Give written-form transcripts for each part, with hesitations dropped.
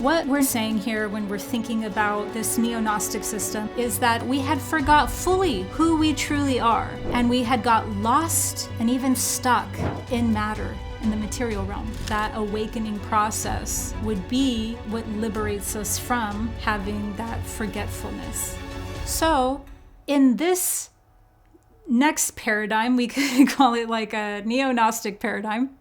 What we're saying here when we're thinking about this Neo-Gnostic system is that we had forgot fully who we truly are, and we had got lost and even stuck in matter, in the material realm. That awakening process would be what liberates us from having that forgetfulness. So in this next paradigm, we could call it like a Neo-Gnostic paradigm.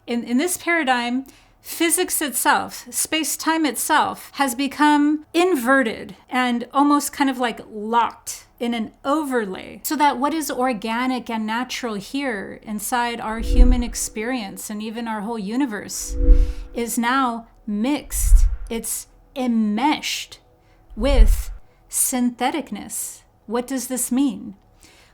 In this paradigm, physics itself, space-time itself, has become inverted and almost kind of like locked in an overlay, so that what is organic and natural here inside our human experience and even our whole universe is now mixed. It's enmeshed with syntheticness. What does this mean?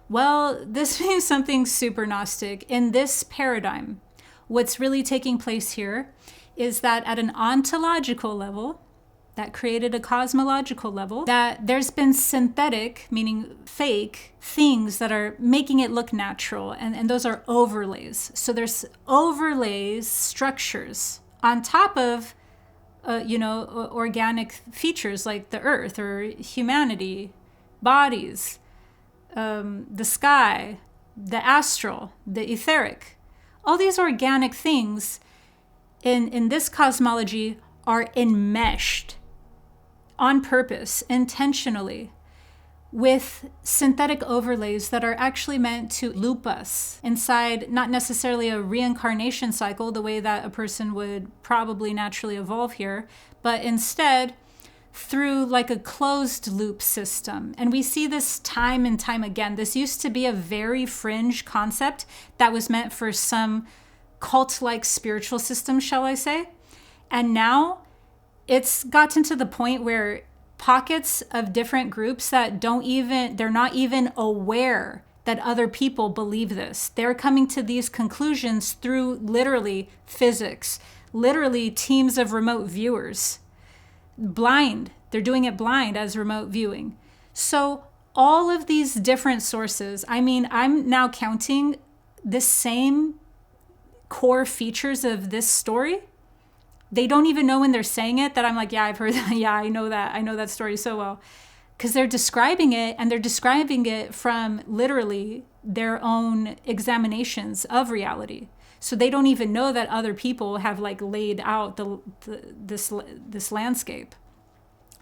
Well, this means something super Gnostic. In this paradigm, what's really taking place here is that at an ontological level, that created a cosmological level, that there's been synthetic, meaning fake, things that are making it look natural, and those are overlays. So there's overlays, structures, on top of, organic features like the earth or humanity, bodies, the sky, the astral, the etheric. All these organic things in this cosmology are enmeshed on purpose, intentionally, with synthetic overlays that are actually meant to loop us inside not necessarily a reincarnation cycle, the way that a person would probably naturally evolve here, but instead through like a closed loop system. And we see this time and time again. This used to be a very fringe concept that was meant for some cult-like spiritual system, shall I say. And now it's gotten to the point where pockets of different groups that they're not even aware that other people believe this. They're coming to these conclusions through literally physics, literally teams of remote viewers. Blind. They're doing it blind as remote viewing. So all of these different sources, I'm now counting the same core features of this story. They don't even know when they're saying it that I'm like, yeah, I've heard that. Yeah, I know that. I know that story so well. Because they're describing it, and they're describing it from literally their own examinations of reality. So they don't even know that other people have like laid out this landscape.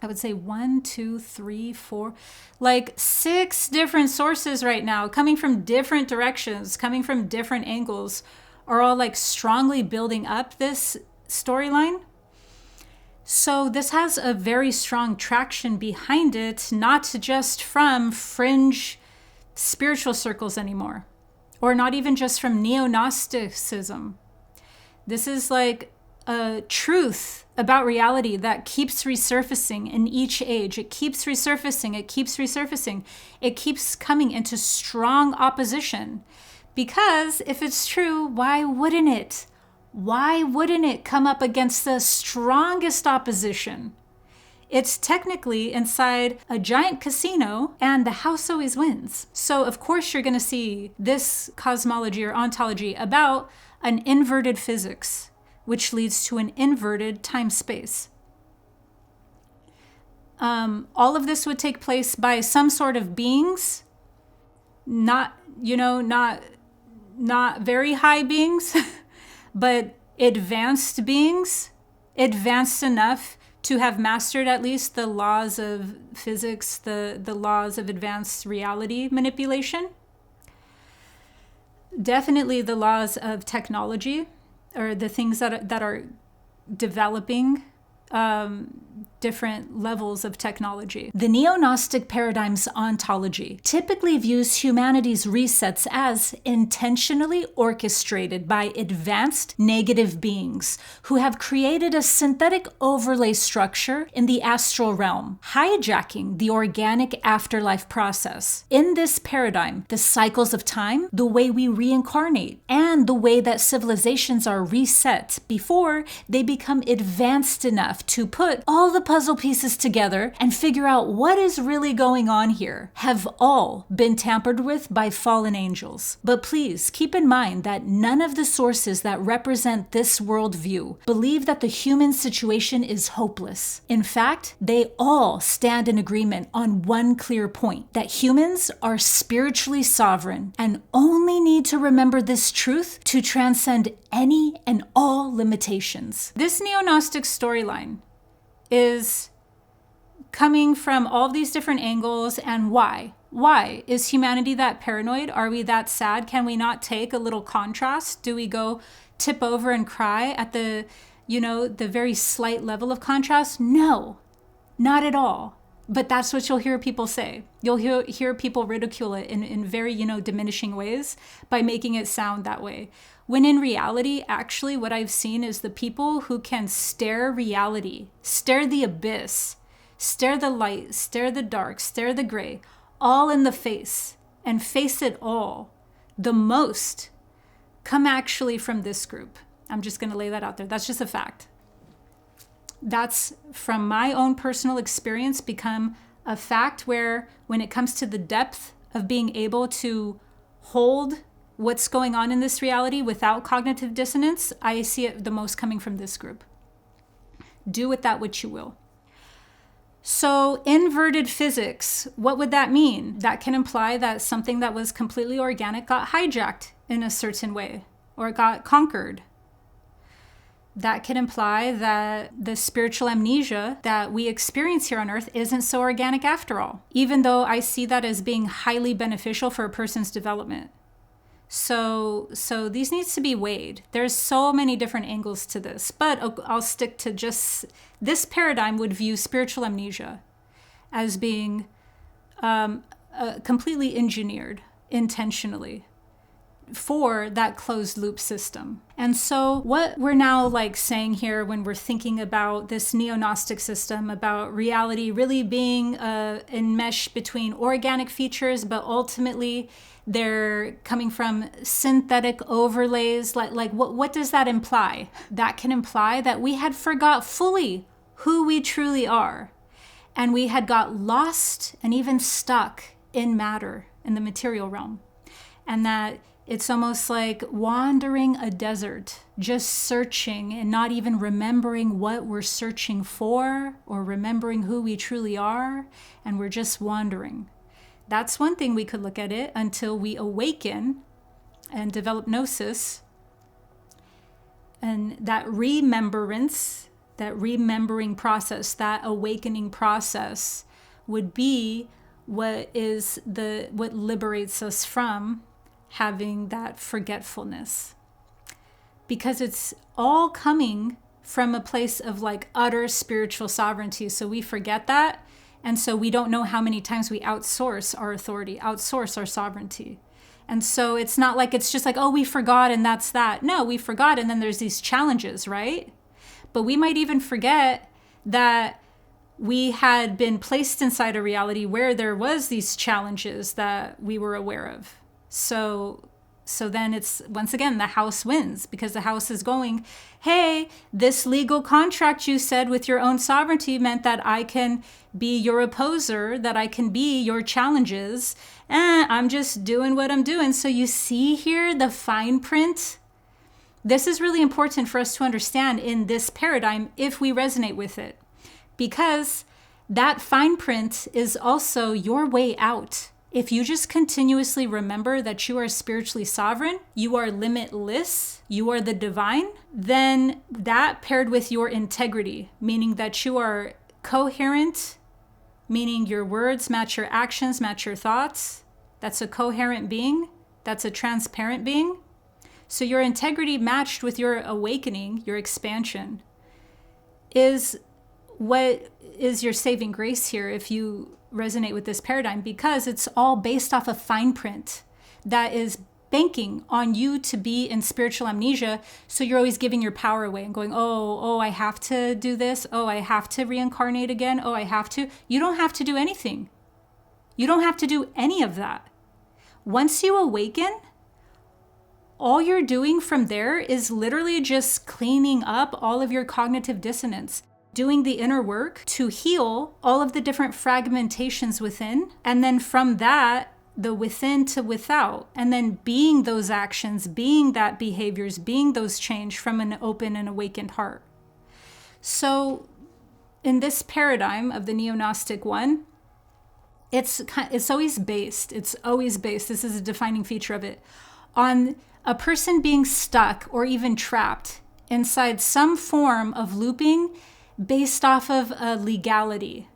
I would say 1, 2, 3, 4, like 6 different sources right now, coming from different directions, coming from different angles, are all like strongly building up this storyline. So this has a very strong traction behind it, not just from fringe spiritual circles anymore, or not even just from neo-Gnosticism. This is like a truth about reality that keeps resurfacing in each age. It keeps resurfacing, it keeps resurfacing. It keeps coming into strong opposition. Because if it's true, why wouldn't it? Why wouldn't it come up against the strongest opposition? It's technically inside a giant casino, and the house always wins. So of course you're going to see this cosmology or ontology about an inverted physics, which leads to an inverted time-space. All of this would take place by some sort of beings, not very high beings, but advanced beings, advanced enough to have mastered at least the laws of physics, the laws of advanced reality manipulation. Definitely the laws of technology, or the things that are developing different levels of technology. The Neo-Gnostic Paradigm's ontology typically views humanity's resets as intentionally orchestrated by advanced negative beings who have created a synthetic overlay structure in the astral realm, hijacking the organic afterlife process. In this paradigm, the cycles of time, the way we reincarnate, and the way that civilizations are reset before they become advanced enough to put all all the puzzle pieces together and figure out what is really going on here have all been tampered with by fallen angels. But please keep in mind that none of the sources that represent this worldview believe that the human situation is hopeless. In fact, they all stand in agreement on one clear point, that humans are spiritually sovereign and only need to remember this truth to transcend any and all limitations. This Neo-Gnostic storyline is coming from all of these different angles. And why? Why? Is humanity that paranoid? Are we that sad? Can we not take a little contrast? Do we go tip over and cry at the very slight level of contrast? No, not at all. But that's what you'll hear people say. You'll hear people ridicule it in very, diminishing ways by making it sound that way. When in reality, actually, what I've seen is the people who can stare reality, stare the abyss, stare the light, stare the dark, stare the gray, all in the face, and face it all, the most, come actually from this group. I'm just going to lay that out there. That's just a fact. That's, from my own personal experience, become a fact where when it comes to the depth of being able to hold what's going on in this reality without cognitive dissonance, I see it the most coming from this group. Do with that what you will. So inverted physics, what would that mean? That can imply that something that was completely organic got hijacked in a certain way, or it got conquered. That can imply that the spiritual amnesia that we experience here on Earth isn't so organic after all, even though I see that as being highly beneficial for a person's development. So these needs to be weighed. There's so many different angles to this, but I'll stick to just this paradigm would view spiritual amnesia as being completely engineered intentionally for that closed loop system. And so what we're now saying here when we're thinking about this neo-Gnostic system, about reality really being enmeshed between organic features, but ultimately they're coming from synthetic overlays, what does that imply? That can imply that we had forgot fully who we truly are, and we had got lost and even stuck in matter, in the material realm, and that it's almost like wandering a desert, just searching and not even remembering what we're searching for or remembering who we truly are, and we're just wandering. That's one thing we could look at it until we awaken and develop gnosis. And that remembrance, that remembering process, that awakening process would be what liberates us from having that forgetfulness, because it's all coming from a place of utter spiritual sovereignty. So we forget that, and so we don't know how many times we outsource our authority, outsource our sovereignty. And so it's not it's just oh, we forgot and that's that. No, we forgot, and then there's these challenges, right? But we might even forget that we had been placed inside a reality where there was these challenges that we were aware of. So then it's, once again, the house wins, because the house is going, hey, this legal contract you said with your own sovereignty meant that I can be your opposer, that I can be your challenges. I'm just doing what I'm doing. So you see here the fine print. This is really important for us to understand in this paradigm if we resonate with it, because that fine print is also your way out. If you just continuously remember that you are spiritually sovereign, you are limitless, you are the divine, then that paired with your integrity, meaning that you are coherent, meaning your words match your actions, match your thoughts. That's a coherent being. That's a transparent being. So your integrity matched with your awakening, your expansion, is what is your saving grace here if you resonate with this paradigm, because it's all based off a fine print that is banking on you to be in spiritual amnesia. So you're always giving your power away and going, oh, I have to do this. Oh, I have to reincarnate again. Oh, I have to. You don't have to do anything. You don't have to do any of that. Once you awaken, all you're doing from there is literally just cleaning up all of your cognitive dissonance. doing the inner work to heal all of the different fragmentations within. And then from that, the within to without, and then being those actions, being that behaviors, being those change from an open and awakened heart. So in this paradigm of the Neo-Gnostic one, it's always based, this is a defining feature of it, on a person being stuck or even trapped inside some form of looping based off of a legality.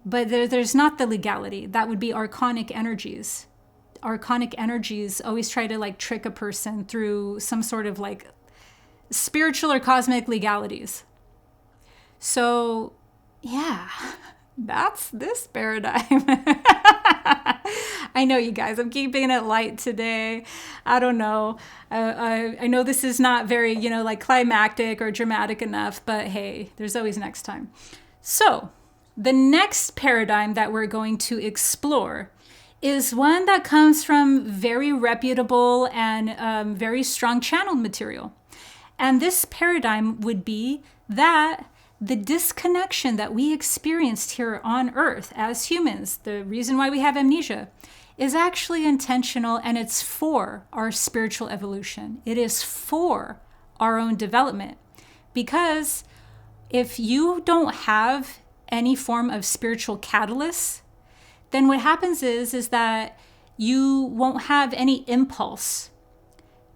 But there's not the legality. That would be archonic energies. Archonic energies always try to like trick a person through some sort of like spiritual or cosmic legalities. So yeah, that's this paradigm. I know, you guys, I'm keeping it light today. I don't know. I know this is not very, like climactic or dramatic enough, but hey, there's always next time. So the next paradigm that we're going to explore is one that comes from very reputable and very strong channeled material. And this paradigm would be that the disconnection that we experienced here on Earth as humans, the reason why we have amnesia, is actually intentional, and it's for our spiritual evolution. It is for our own development. Because if you don't have any form of spiritual catalyst, then what happens is that you won't have any impulse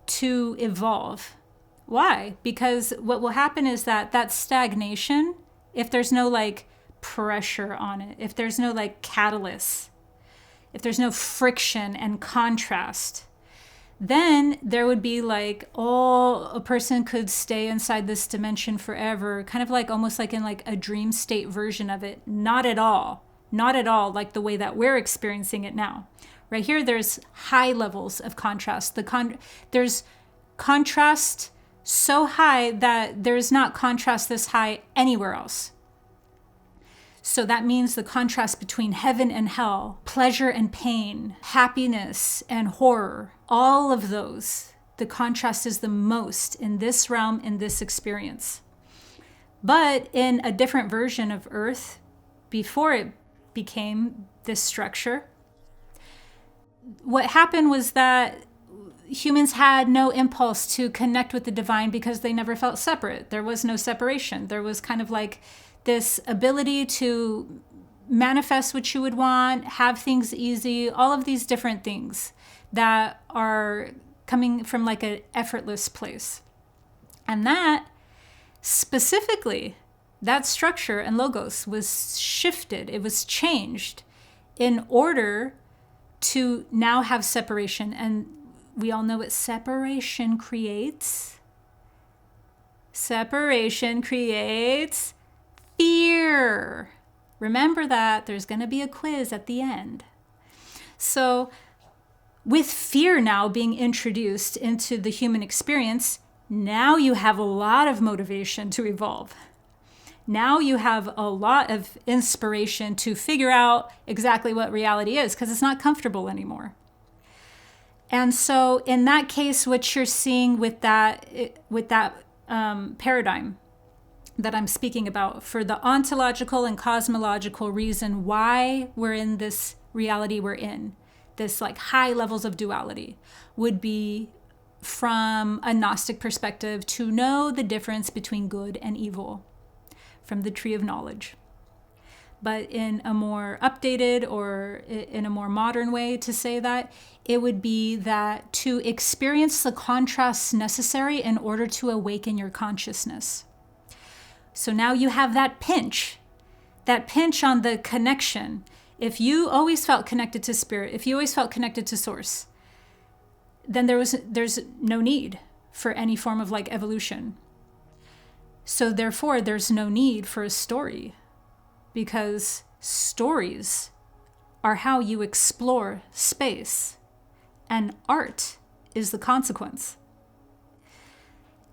to evolve. Why? Because what will happen is that stagnation, if there's no like pressure on it, if there's no like catalyst, if there's no friction and contrast, then there would be like, a person could stay inside this dimension forever, kind of like almost like in like a dream state version of it. Not at all like the way that we're experiencing it now. Right here, there's high levels of contrast. There's contrast so high that there's not contrast this high anywhere else. So that means the contrast between heaven and hell, pleasure and pain, happiness and horror, all of those, the contrast is the most in this realm, in this experience. But in a different version of Earth, before it became this structure, what happened was that humans had no impulse to connect with the divine because they never felt separate. There was no separation. There was kind of like this ability to manifest what you would want, have things easy, all of these different things that are coming from like an effortless place. And that specifically, that structure and logos was shifted. It was changed in order to now have separation. And we all know what separation creates. Separation creates fear. Remember that. There's going to be a quiz at the end. So with fear now being introduced into the human experience, now you have a lot of motivation to evolve. Now you have a lot of inspiration to figure out exactly what reality is, because it's not comfortable anymore. And so in that case, what you're seeing with that paradigm that I'm speaking about, for the ontological and cosmological reason why we're in this reality we're in, this like high levels of duality, would be from a Gnostic perspective to know the difference between good and evil from the tree of knowledge. But in a more updated or in a more modern way to say that, it would be that to experience the contrasts necessary in order to awaken your consciousness. So now you have that pinch on the connection. If you always felt connected to spirit, if you always felt connected to source, then there's no need for any form of like evolution. So therefore, there's no need for a story, because stories are how you explore space, and art is the consequence.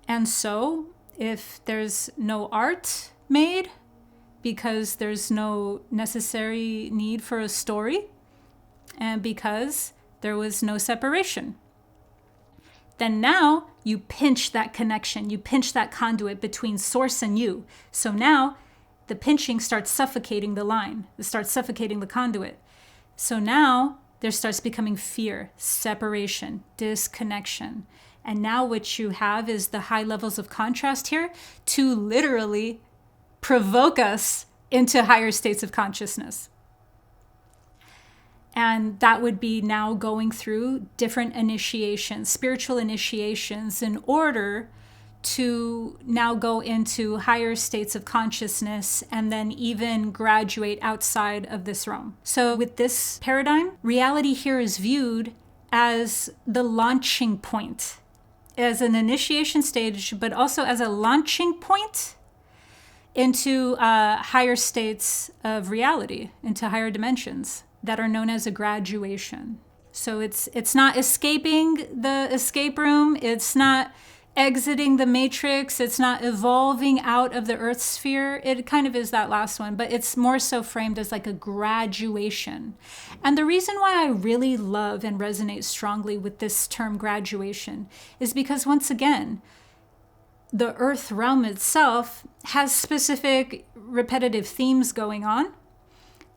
And so if there's no art made because there's no necessary need for a story, and because there was no separation, then now you pinch that connection, you pinch that conduit between source and you. So now the pinching starts suffocating the line, it starts suffocating the conduit. So now there starts becoming fear, separation, disconnection. And now what you have is the high levels of contrast here to literally provoke us into higher states of consciousness. And that would be now going through different initiations, spiritual initiations, in order to now go into higher states of consciousness and then even graduate outside of this realm. So with this paradigm, reality here is viewed as the launching point, as an initiation stage, but also as a launching point into higher states of reality, into higher dimensions that are known as a graduation. So it's not escaping the escape room, it's not exiting the matrix, it's not evolving out of the earth sphere. It kind of is that last one, but it's more so framed as like a graduation. And the reason why I really love and resonate strongly with this term graduation is because, once again, the earth realm itself has specific repetitive themes going on.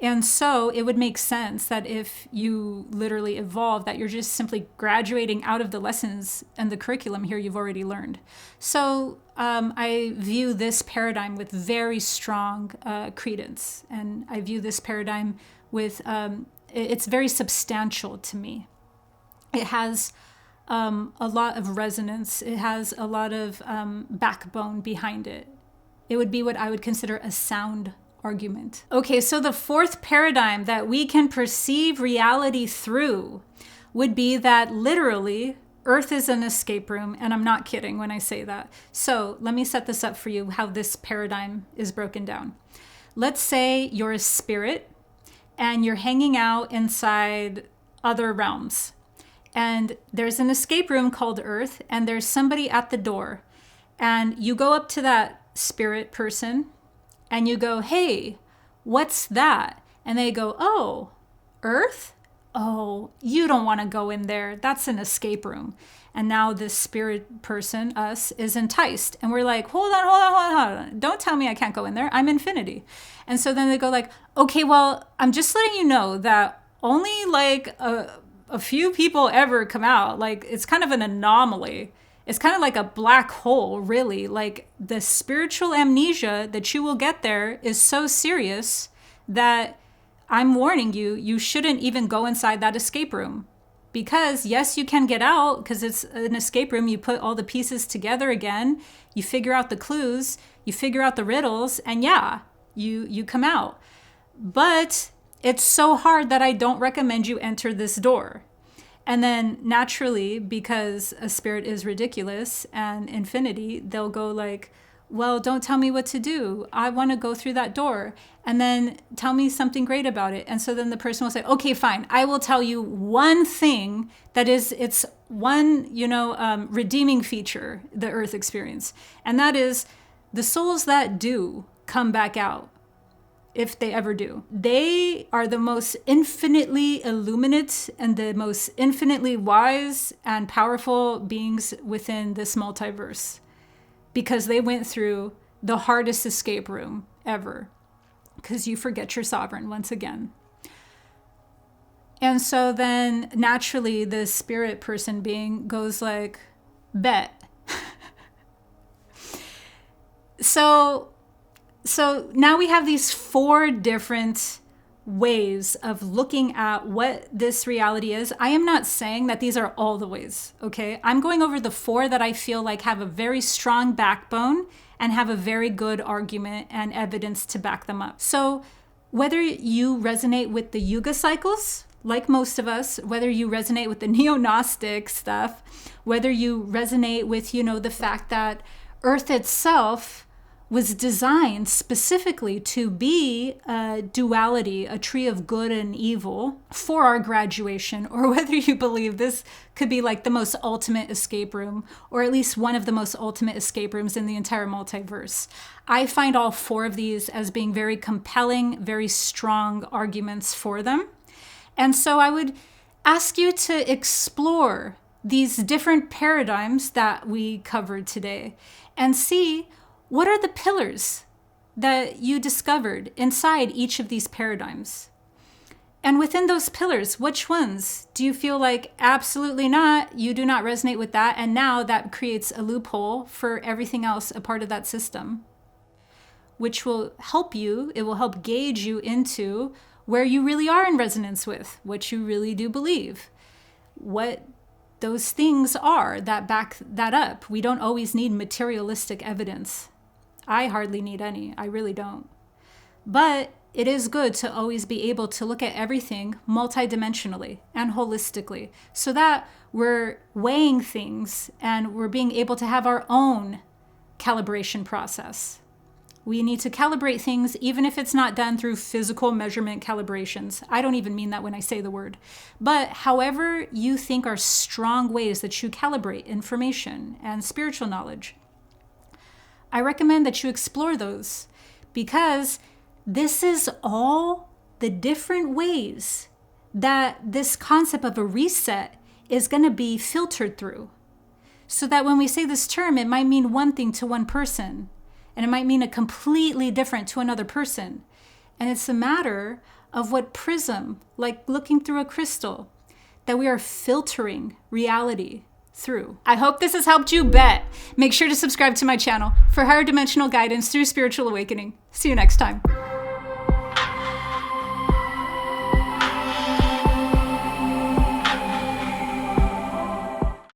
And so it would make sense that if you literally evolve, that you're just simply graduating out of the lessons and the curriculum here you've already learned. So I view this paradigm with very strong credence. And I view this paradigm with, it's very substantial to me. It has a lot of resonance. It has a lot of backbone behind it. It would be what I would consider a sound argument. Okay, so the fourth paradigm that we can perceive reality through would be that literally Earth is an escape room, and I'm not kidding when I say that. So let me set this up for you, how this paradigm is broken down. Let's say you're a spirit and you're hanging out inside other realms, and there's an escape room called Earth, and there's somebody at the door, and you go up to that spirit person and you go, "Hey, what's that?" And they go, "Oh, Earth? Oh, you don't want to go in there. That's an escape room." And now this spirit person, us, is enticed. And we're like, hold on. Don't tell me I can't go in there. I'm infinity. And so then they go like, "Okay, well, I'm just letting you know that only like a few people ever come out. Like, it's kind of an anomaly. It's kind of like a black hole, really. Like, the spiritual amnesia that you will get there is so serious that I'm warning you, you shouldn't even go inside that escape room. Because yes, you can get out because it's an escape room. You put all the pieces together again. You figure out the clues. You figure out the riddles. And yeah, you come out. But it's so hard that I don't recommend you enter this door." And then naturally, because a spirit is ridiculous and infinity, they'll go like, "Well, don't tell me what to do. I want to go through that door. And then tell me something great about it." And so then the person will say, "Okay, fine. I will tell you one thing that is, it's one, redeeming feature, the Earth experience. And that is the souls that do come back out, if they ever do, they are the most infinitely illuminate and the most infinitely wise and powerful beings within this multiverse, because they went through the hardest escape room ever, because you forget your sovereign once again." And so then naturally the spirit person being goes like, "Bet." So now we have these four different ways of looking at what this reality is. I am not saying that these are all the ways, okay? I'm going over the four that I feel like have a very strong backbone and have a very good argument and evidence to back them up. So whether you resonate with the Yuga Cycles, like most of us, whether you resonate with the Neo-Gnostic stuff, whether you resonate with, the fact that Earth itself was designed specifically to be a duality, a tree of good and evil for our graduation, or whether you believe this could be like the most ultimate escape room, or at least one of the most ultimate escape rooms in the entire multiverse. I find all four of these as being very compelling, very strong arguments for them. And so I would ask you to explore these different paradigms that we covered today and see what are the pillars that you discovered inside each of these paradigms. And within those pillars, which ones do you feel like absolutely not, you do not resonate with that, and now that creates a loophole for everything else a part of that system, which will help you, it will help gauge you into where you really are in resonance with, what you really do believe, what those things are that back that up. We don't always need materialistic evidence. I hardly need any, I really don't. But it is good to always be able to look at everything multidimensionally and holistically so that we're weighing things and we're being able to have our own calibration process. We need to calibrate things even if it's not done through physical measurement calibrations. I don't even mean that when I say the word. But however you think are strong ways that you calibrate information and spiritual knowledge, I recommend that you explore those, because this is all the different ways that this concept of a reset is going to be filtered through. So that when we say this term, it might mean one thing to one person, and it might mean a completely different to another person. And it's a matter of what prism, like looking through a crystal, that we are filtering reality through. I hope this has helped you bet. Make sure to subscribe to my channel for higher dimensional guidance through spiritual awakening. See you next time.